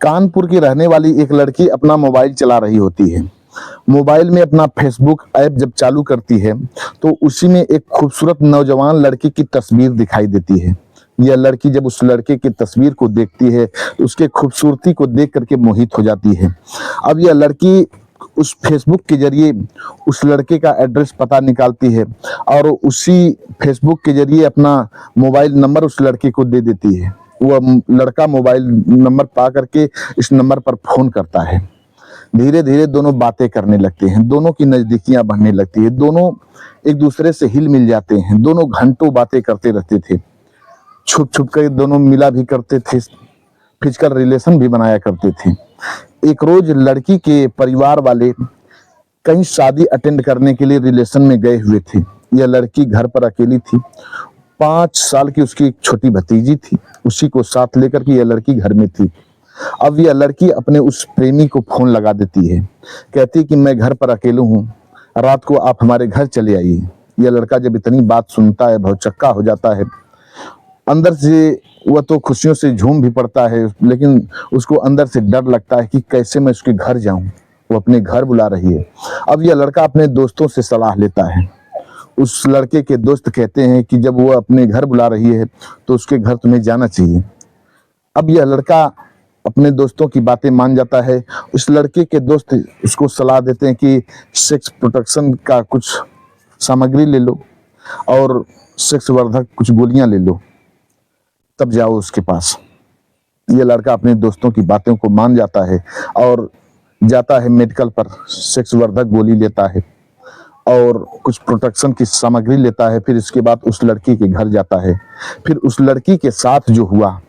कानपुर की रहने वाली एक लड़की अपना मोबाइल चला रही होती है। मोबाइल में अपना फेसबुक ऐप जब चालू करती है तो उसी में एक खूबसूरत नौजवान लड़की की तस्वीर दिखाई देती है। यह लड़की जब उस लड़के की तस्वीर को देखती है तो उसके खूबसूरती को देख करके मोहित हो जाती है। अब यह लड़की उस फेसबुक के जरिए उस लड़के का एड्रेस पता निकालती है और उसी फेसबुक के जरिए अपना मोबाइल नंबर उस लड़के को दे देती है। वह लड़का मोबाइल नंबर पा करके इस नंबर पर फोन करता है। धीरे धीरे दोनों बातें करने लगते हैं, दोनों की नजदीकियां बढ़ने लगती है, दोनों एक दूसरे से हिल मिल जाते हैं, दोनों घंटों बातें करते रहते थे, छुप छुप कर दोनों मिला भी करते थे, फिजिकल रिलेशन भी बनाया करते थे। एक रोज लड़की के परिवार वाले कहीं शादी अटेंड करने के लिए रिलेशन में गए हुए थे। यह लड़की घर पर अकेली थी। 5 साल की उसकी एक छोटी भतीजी थी, उसी को साथ लेकर के यह लड़की घर में थी। अब यह लड़की अपने उस प्रेमी को फोन लगा देती है, कहती कि मैं घर पर अकेले हूँ, रात को आप हमारे घर चले आइए। यह लड़का जब इतनी बात सुनता है भौचक्का हो जाता है। अंदर से वह तो खुशियों से झूम भी पड़ता है, लेकिन उसको अंदर से डर लगता है कि कैसे मैं उसके घर जाऊं। वो अपने घर बुला रही है। अब यह लड़का अपने दोस्तों से सलाह लेता है। उस लड़के के दोस्त कहते हैं कि जब वो अपने घर बुला रही है तो उसके घर तुम्हें जाना चाहिए। अब यह लड़का अपने दोस्तों की बातें मान जाता है। उस लड़के के दोस्त उसको सलाह देते हैं कि सेक्स प्रोटेक्शन का कुछ सामग्री ले लो और सेक्स वर्धक कुछ गोलियां ले लो, तब जाओ उसके पास। यह लड़का अपने दोस्तों की बातों को मान जाता है और जाता है मेडिकल पर, सेक्स वर्धक गोली लेता है और कुछ प्रोटेक्शन की सामग्री लेता है। फिर इसके बाद उस लड़की के घर जाता है। फिर उस लड़की के साथ जो हुआ,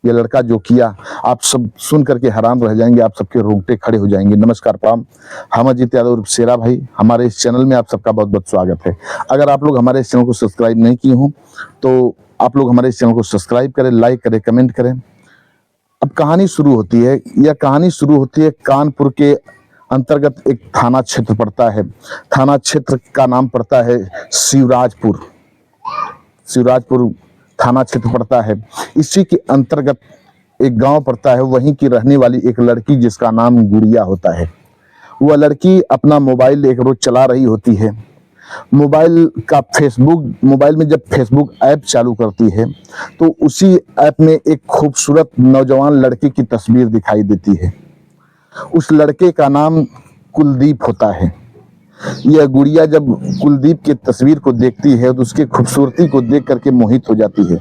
यह लड़का जो किया, आप सब सुन करके हैरान रह जाएंगे, आप सबके रोंगटे खड़े हो जाएंगे। नमस्कार प्रणाम, हम अजीत यादव उर्फ शेरा भाई, हमारे इस चैनल में आप सबका बहुत बहुत स्वागत है। अगर आप लोग हमारे इस चैनल को सब्सक्राइब नहीं किए हों तो आप लोग हमारे इस चैनल को सब्सक्राइब करें, लाइक करें, कमेंट करें। अब कहानी शुरू होती है। यह कहानी शुरू होती है कानपुर के अंतर्गत एक थाना क्षेत्र पड़ता है। थाना क्षेत्र का नाम पड़ता है शिवराजपुर। शिवराजपुर थाना क्षेत्र पड़ता है। इसी के अंतर्गत एक गांव पड़ता है, वहीं की रहने वाली एक लड़की जिसका नाम गुड़िया होता है। वह लड़की अपना मोबाइल एक रोज चला रही होती है। मोबाइल में जब फेसबुक ऐप चालू करती है तो उसी ऐप में एक खूबसूरत नौजवान लड़के की तस्वीर दिखाई देती है। उस लड़के का नाम कुलदीप होता है। यह गुड़िया जब कुलदीप की तस्वीर को देखती है तो उसकी खूबसूरती को देख करके मोहित हो जाती है।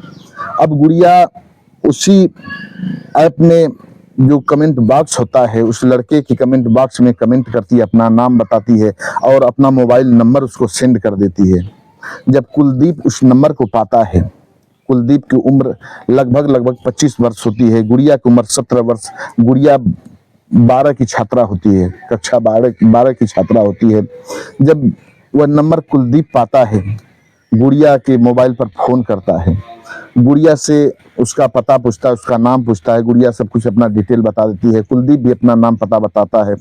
अब गुड़िया उसी ऐप में जो कमेंट बॉक्स होता है, उस लड़के की कमेंट बॉक्स में कमेंट करती है, अपना नाम बताती है और अपना मोबाइल नंबर उसको सेंड कर देती है। जब कुलदीप उस नंबर को पाता है, कुलदीप की उम्र लगभग 25 वर्ष होती है, गुड़िया की उम्र 17 वर्ष। गुड़िया 12 की छात्रा होती है, कक्षा 12 की छात्रा होती है। जब वह नंबर कुलदीप पाता है, गुड़िया के मोबाइल पर फोन करता है, गुड़िया से उसका पता पूछता है, उसका नाम पूछता है। गुड़िया सब कुछ अपना डिटेल बता देती है। कुलदीप भी अपना नाम पता बताता है।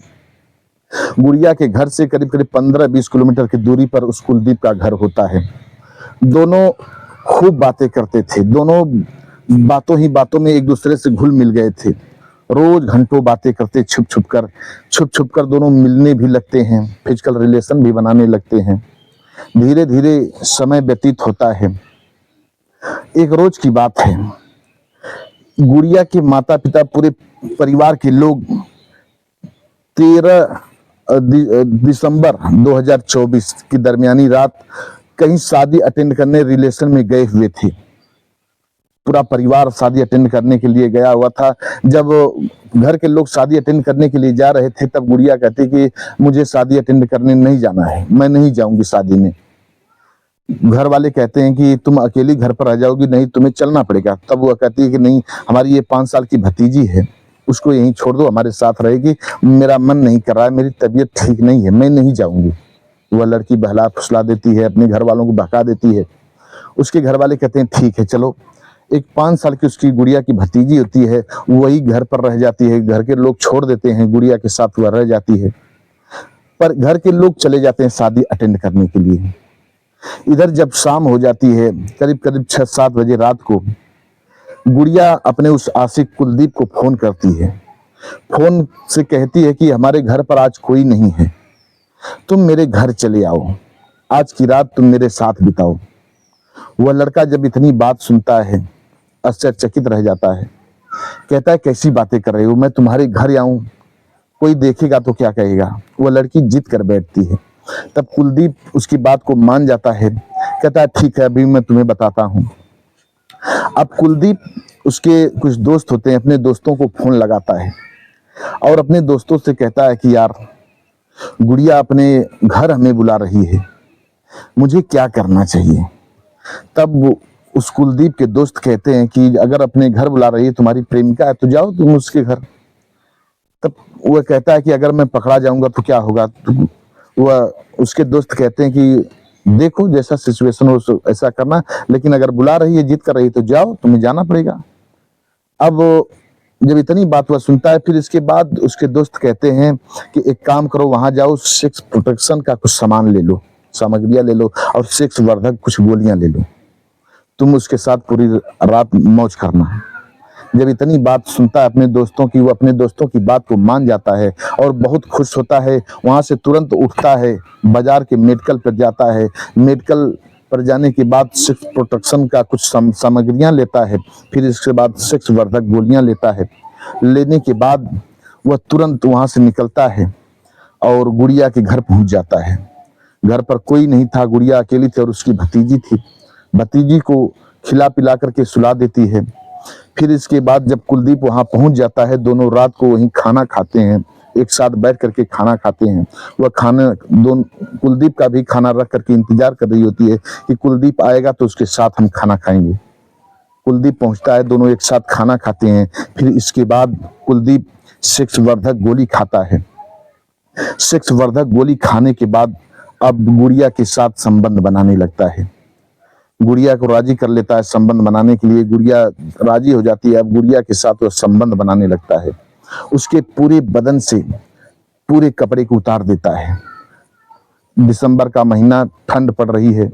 गुड़िया के घर से करीब करीब 15-20 किलोमीटर की दूरी पर उस कुलदीप का घर होता है। दोनों खूब बातें करते थे, दोनों बातों में एक दूसरे से घुल मिल गए थे। रोज घंटों बातें करते, छुप छुप कर दोनों मिलने भी लगते हैं, फिजिकल रिलेशन भी बनाने लगते हैं। धीरे धीरे समय व्यतीत होता है। एक रोज की बात है, गुड़िया के माता पिता पूरे परिवार के लोग 13 दिसंबर 2024 की दरमियानी रात कहीं शादी अटेंड करने रिलेशन में गए हुए थे। पूरा परिवार शादी अटेंड करने के लिए गया हुआ था। जब घर के लोग शादी अटेंड करने के लिए जा रहे थे तब गुड़िया कहती कि मुझे शादी अटेंड करने नहीं जाना है, मैं नहीं जाऊंगी शादी में। घर वाले कहते हैं कि तुम अकेली घर पर रह जाओगी, नहीं तुम्हें चलना पड़ेगा। तब वह कहती है कि नहीं, हमारी ये 5 साल की भतीजी है, उसको यहीं छोड़ दो, हमारे साथ रहेगी, मेरा मन नहीं कर रहा है, मेरी तबीयत ठीक नहीं है, मैं नहीं जाऊंगी। वह लड़की बहला फुसला देती है, अपने घर वालों को बहका देती है। उसके घर वाले कहते हैं ठीक है चलो। एक 5 साल की उसकी गुड़िया की भतीजी होती है, वही घर पर रह जाती है। घर के लोग छोड़ देते हैं, गुड़िया के साथ वह रह जाती है। पर घर के लोग चले जाते हैं शादी अटेंड करने के लिए। इधर जब शाम हो जाती है, करीब 6-7 बजे रात को, गुड़िया अपने उस आशिक कुलदीप को फोन करती है फोन से कहती है कि हमारे घर पर आज कोई नहीं है, तुम मेरे घर चले आओ, आज की रात तुम मेरे साथ बिताओ। वह लड़का जब इतनी बात सुनता है आश्चर्यचकित रह जाता है, कहता है कैसी बातें कर रहे हो, मैं तुम्हारे घर आऊं, कोई देखेगा तो क्या कहेगा। वह लड़की जिद कर बैठती है। तब कुलदीप उसकी बात को मान जाता है, कहता है ठीक है अभी मैं तुम्हें बताता हूँ। अब कुलदीप, उसके कुछ दोस्त होते हैं, अपने दोस्तों को फोन लगाता है और अपने दोस्तों से कहता है कि यार गुड़िया अपने घर हमें बुला रही है, मुझे क्या करना चाहिए। तब उस कुलदीप के दोस्त कहते हैं कि अगर अपने घर बुला रही है, तुम्हारी प्रेमिका है, तो जाओ तुम उसके घर। तब वह कहता है कि अगर मैं पकड़ा जाऊंगा तो क्या होगा। तो वह उसके दोस्त कहते हैं कि देखो जैसा सिचुएशन हो ऐसा करना, लेकिन अगर बुला रही है, जिद कर रही है, तो जाओ, तुम्हें जाना पड़ेगा। अब जब इतनी बात वह सुनता है, फिर इसके बाद उसके दोस्त कहते हैं कि एक काम करो, वहां जाओ, सेक्स प्रोटेक्शन का कुछ सामान ले लो, सामग्रियां ले लो और सेक्स वर्धक कुछ गोलियां ले लो, तुम उसके साथ पूरी रात मौज करना है। जब इतनी बात सुनता है अपने दोस्तों की, वो अपने दोस्तों की बात को मान जाता है और बहुत खुश होता है। वहां से तुरंत उठता है, बाजार के मेडिकल पर जाता है। मेडिकल पर जाने के बाद सेक्स प्रोटेक्शन का कुछ सामग्रियां लेता है, फिर इसके बाद सेक्स वर्धक गोलियां लेता है। लेने के बाद वह तुरंत वहां से निकलता है और गुड़िया के घर पहुंच जाता है। घर पर कोई नहीं था, गुड़िया अकेली थी और उसकी भतीजी थी। भतीजी को खिला पिला करके सुला देती है। फिर इसके बाद जब कुलदीप वहां पहुंच जाता है, दोनों रात को वहीं खाना खाते हैं, एक साथ बैठ करके खाना खाते हैं। वह खाना कुलदीप का भी खाना रख करके इंतजार कर रही होती है कि कुलदीप आएगा तो उसके साथ हम खाना खाएंगे। कुलदीप पहुंचता है, दोनों एक साथ खाना खाते हैं। फिर इसके बाद कुलदीप सेक्स वर्धक गोली खाता है। सेक्स वर्धक गोली खाने के बाद अब गुड़िया के साथ संबंध बनाने लगता है। गुड़िया को राजी कर लेता है संबंध बनाने के लिए। गुड़िया राजी हो जाती है। अब गुड़िया के साथ वो संबंध बनाने लगता है। उसके पूरे बदन से पूरे कपड़े को उतार देता है। दिसंबर का महीना, ठंड पड़ रही है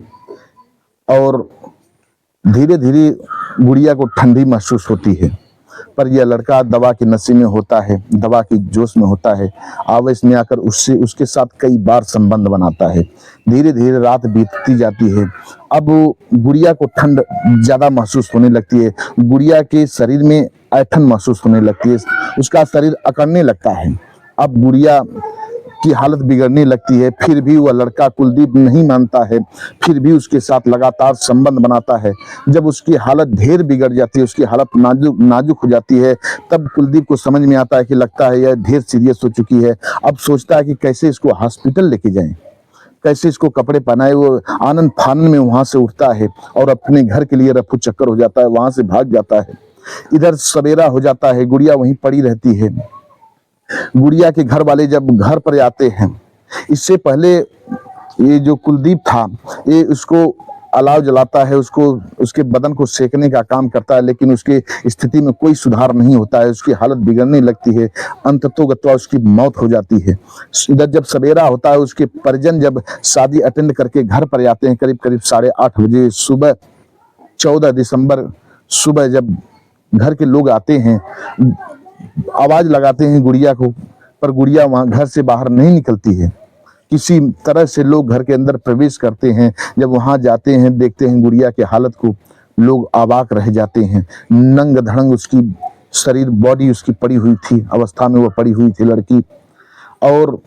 और धीरे धीरे गुड़िया को ठंडी महसूस होती है। पर यह लड़का दवा के नशे में होता है, दवा की जोश में होता है। आवेश में आकर उसके साथ कई बार संबंध बनाता है। धीरे धीरे रात बीतती जाती है। अब गुड़िया को ठंड ज्यादा महसूस होने लगती है। गुड़िया के शरीर में ऐंठन महसूस होने लगती है, उसका शरीर अकड़ने लगता है। अब गुड़िया की हालत बिगड़ने लगती है। फिर भी वह लड़का कुलदीप नहीं मानता है, फिर भी उसके साथ लगातार संबंध बनाता है। जब उसकी हालत ढेर बिगड़ जाती है, उसकी हालत नाजुक हो जाती है, तब कुलदीप को समझ में आता है कि लगता है यह ढेर सीरियस हो चुकी है। अब सोचता है कि कैसे इसको हॉस्पिटल लेके जाएं, कैसे इसको कपड़े पहनाए। वो आनंद फानन में वहां से उठता है और अपने घर के लिए रफू चक्कर हो जाता है, वहां से भाग जाता है। इधर सवेरा हो जाता है, गुड़िया वहीं पड़ी रहती है। गुड़िया के घर वाले जब घर पर आते हैं, इससे पहले ये जो कुलदीप था, ये उसको अलाव जलाता है, उसको उसके बदन को सेकने का काम करता है, लेकिन उसकी स्थिति में कोई सुधार नहीं होता है। उसकी हालत बिगड़ने लगती है, अंततोगत्वा उसकी मौत हो जाती है। इधर जब सवेरा होता है, उसके परिजन जब शादी अटेंड करके घर पर आते हैं, करीब करीब 8:30 बजे सुबह, 14 दिसंबर सुबह जब घर के लोग आते हैं, आवाज लगाते हैं गुड़िया को, पर गुड़िया वहां घर से बाहर नहीं निकलती है। किसी तरह से लोग घर के अंदर प्रवेश करते हैं। जब वहां जाते हैं, देखते हैं गुड़िया की हालत को, लोग अवाक रह जाते हैं। नंग धड़ंग उसकी शरीर, बॉडी उसकी पड़ी हुई थी, अवस्था में वो पड़ी हुई थी लड़की। और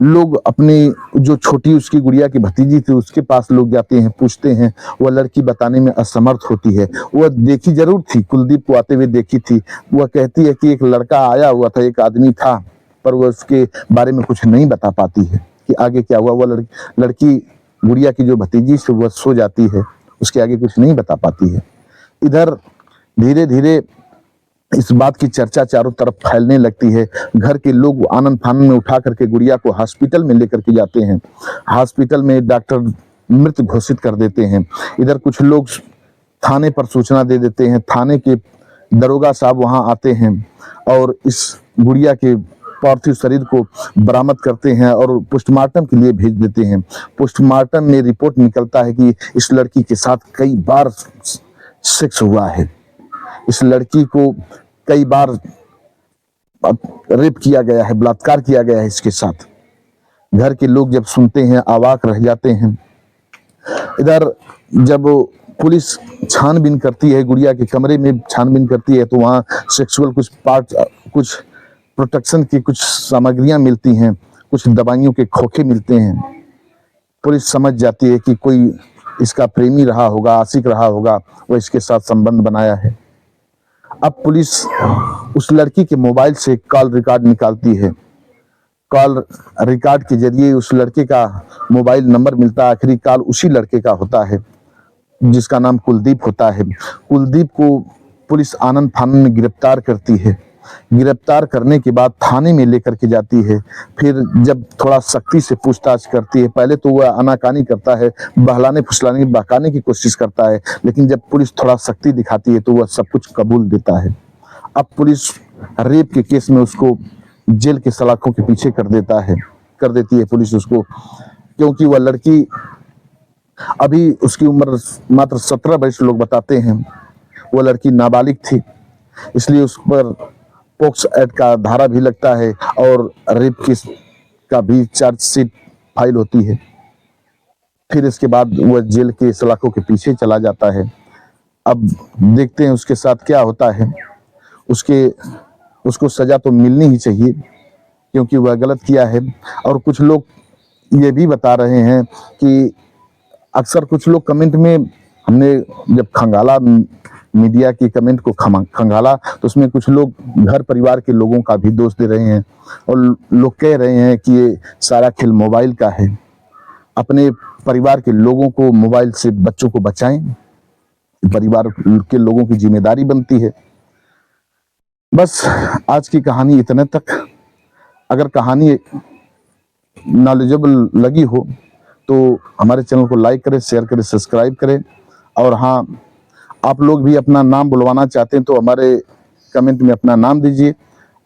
लोग अपनी जो छोटी उसकी गुड़िया की भतीजी थी, उसके पास लोग जाते हैं, पूछते हैं। वह लड़की बताने में असमर्थ होती है। वह देखी जरूर थी, कुलदीप को आते हुए देखी थी। वह कहती है कि एक लड़का आया हुआ था, एक आदमी था, पर वह उसके बारे में कुछ नहीं बता पाती है कि आगे क्या हुआ। वह लड़की गुड़िया की जो भतीजी से वह सो जाती है, उसके आगे कुछ नहीं बता पाती है। इधर धीरे धीरे इस बात की चर्चा चारों तरफ फैलने लगती है। घर के लोग आनंद फानन में उठा करके गुड़िया को हॉस्पिटल में लेकर के जाते हैं। हॉस्पिटल में डॉक्टर मृत घोषित कर देते हैं। इधर कुछ लोग थाने पर सूचना दे देते हैं। थाने के दरोगा साहब वहां आते हैं और इस गुड़िया के पार्थिव शरीर को बरामद करते हैं और पोस्टमार्टम के लिए भेज देते हैं। पोस्टमार्टम में रिपोर्ट निकलता है कि इस लड़की के साथ कई बार सेक्स हुआ है। इस लड़की को कई बार रेप किया गया है, बलात्कार किया गया है इसके साथ। घर के लोग जब सुनते हैं अवाक रह जाते हैं। इधर जब पुलिस छानबीन करती है, गुड़िया के कमरे में छानबीन करती है, तो वहाँ सेक्सुअल कुछ पार्ट, कुछ प्रोटेक्शन की कुछ सामग्रियां मिलती हैं, कुछ दवाइयों के खोखे मिलते हैं। पुलिस समझ जाती है कि कोई इसका प्रेमी रहा होगा, आशिक रहा होगा, वह इसके साथ संबंध बनाया है। अब पुलिस उस लड़की के मोबाइल से कॉल रिकॉर्ड निकालती है। कॉल रिकॉर्ड के जरिए उस लड़के का मोबाइल नंबर मिलता है। आखिरी कॉल उसी लड़के का होता है जिसका नाम कुलदीप होता है। कुलदीप को पुलिस आनन फानन में गिरफ्तार करती है। गिरफ्तार करने के बाद थाने में लेकर के जाती है। फिर जब थोड़ा सख्ती से पूछताछ करती है, पहले तो वह आनाकानी करता है, बहलाने फुसलाने बहकाने की कोशिश करता है, लेकिन जब पुलिस थोड़ा सख्ती दिखाती है तो वह सब कुछ कबूल देता है। अब पुलिस रेप के केस में उसको जेल के सलाखों के पीछे कर देती है पुलिस उसको, क्योंकि वह लड़की अभी उसकी उम्र मात्र 17 वर्ष लोग बताते हैं। वह लड़की नाबालिग थी, इसलिए उस पर पॉक्सो एक्ट का धारा भी लगता है और रेप केस का भी चार्जशीट फाइल होती है। फिर इसके बाद वह जेल के सलाखों के पीछे चला जाता है। अब देखते हैं उसके साथ क्या होता है। उसको सजा तो मिलनी ही चाहिए क्योंकि वह गलत किया है। और कुछ लोग ये भी बता रहे हैं कि अक्सर कुछ लोग कमेंट में, हमने जब खंगाला मीडिया की कमेंट को खंगाला तो उसमें कुछ लोग घर परिवार के लोगों का भी दोष दे रहे हैं और लोग कह रहे हैं कि ये सारा खेल मोबाइल का है। अपने परिवार के लोगों को मोबाइल से बच्चों को बचाएं, परिवार के लोगों की जिम्मेदारी बनती है। बस आज की कहानी इतने तक। अगर कहानी नॉलेजेबल लगी हो तो हमारे चैनल को लाइक करें, शेयर करें, सब्सक्राइब करें। और हाँ, आप लोग भी अपना नाम बुलवाना चाहते हैं तो हमारे कमेंट में अपना नाम दीजिए,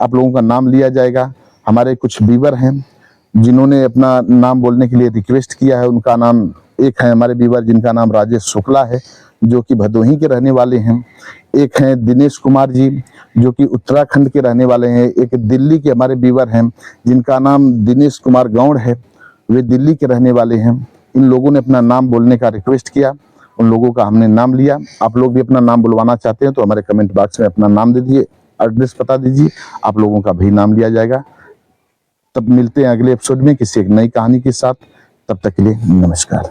आप लोगों का नाम लिया जाएगा। हमारे कुछ व्यूअर हैं जिन्होंने अपना नाम बोलने के लिए रिक्वेस्ट किया है। उनका नाम, एक है हमारे व्यूअर जिनका नाम राजेश शुक्ला है जो कि भदोही के रहने वाले हैं। एक हैं दिनेश कुमार जी जो कि उत्तराखंड के रहने वाले हैं। एक दिल्ली के हमारे व्यूअर हैं जिनका नाम दिनेश कुमार गौड़ है, वे दिल्ली के रहने वाले हैं। इन लोगों ने अपना नाम बोलने का रिक्वेस्ट किया, उन लोगों का हमने नाम लिया। आप लोग भी अपना नाम बुलवाना चाहते हैं तो हमारे कमेंट बॉक्स में अपना नाम दे दीजिए, एड्रेस बता दीजिए, आप लोगों का भी नाम लिया जाएगा। तब मिलते हैं अगले एपिसोड में किसी एक नई कहानी के साथ। तब तक के लिए नमस्कार।